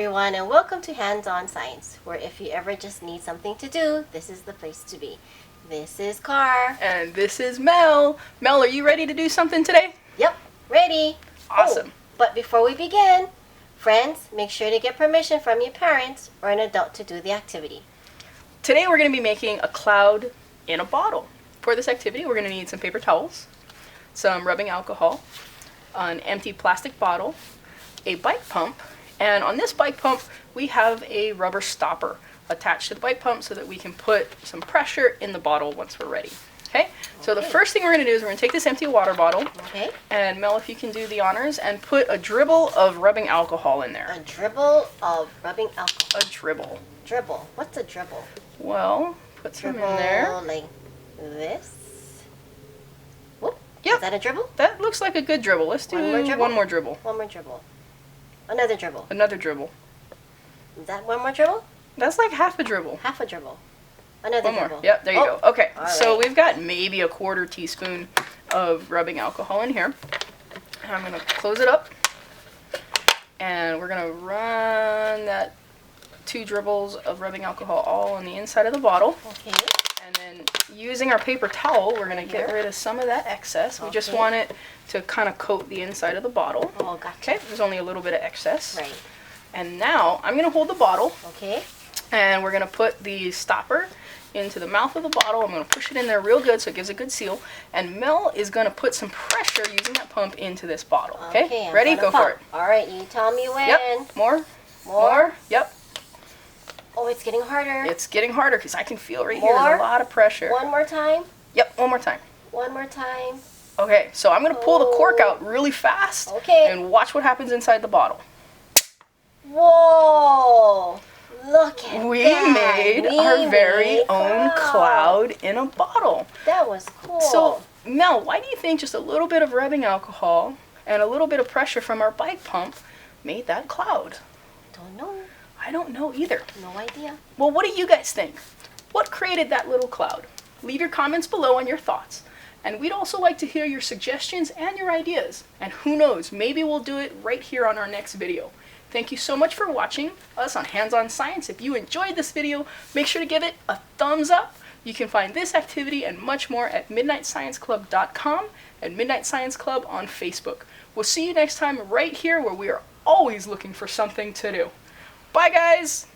everyone, and welcome to Hands-On Science, where if you ever just need something to do, this is the place to be. This is Carr. And this is Mel. Mel, are you ready to do something today? Yep, ready. Awesome. Oh, but before we begin, friends, make sure to get permission from your parents or an adult to do the activity. Today we're going to be making a cloud in a bottle. For this activity, we're going to need some paper towels, some rubbing alcohol, an empty plastic bottle, a bike pump, and on this bike pump we have a rubber stopper attached to the bike pump so that we can put some pressure in the bottle once we're ready. Okay? So the first thing we're going to do is we're going to take this empty water bottle, and Mel, if you can do the honors, and put a dribble of rubbing alcohol in there. A dribble of rubbing alcohol. A dribble. Dribble. What's a dribble? Well, put some in there. Like this. Whoop. Yep. Is that a dribble? That looks like a good dribble. Let's do One more dribble? one more dribble. One more dribble. Another dribble. Another dribble. Is that one more dribble? That's like half a dribble. Half a dribble. Another One dribble. more. Yep, there you go. Okay, so right. we've got maybe a quarter teaspoon of rubbing alcohol in here. And I'm going to close it up. And we're going to run that 2 dribbles of rubbing alcohol all on the inside of the bottle. Okay. And then using our paper towel, we're going to get rid of some of that excess. We just want it to kind of coat the inside of the bottle. Oh, gotcha. Okay, there's only a little bit of excess. Right. And now I'm going to hold the bottle. Okay. And we're going to put the stopper into the mouth of the bottle. I'm going to push it in there real good so it gives a good seal. And Mel is going to put some pressure using that pump into this bottle. Okay? Ready? Go for it. All right, you tell me when. Yep. More. Yep. Oh, it's getting harder. It's getting harder because I can feel right here there's a lot of pressure. One more time. Yep, one more time. One more time. Okay, so I'm going to pull the cork out really fast. Okay. And watch what happens inside the bottle. Whoa! Look at that. We made our very own cloud in a bottle. That was cool. So, Mel, why do you think just a little bit of rubbing alcohol and a little bit of pressure from our bike pump made that cloud? Don't know. I don't know either. No idea. Well, what do you guys think? What created that little cloud? Leave your comments below on your thoughts. And we'd also like to hear your suggestions and your ideas. And who knows, maybe we'll do it right here on our next video. Thank you so much for watching us on Hands-On Science. If you enjoyed this video, make sure to give it a thumbs up. You can find this activity and much more at midnightscienceclub.com and Midnight Science Club on Facebook. We'll see you next time right here where we are always looking for something to do. Bye, guys!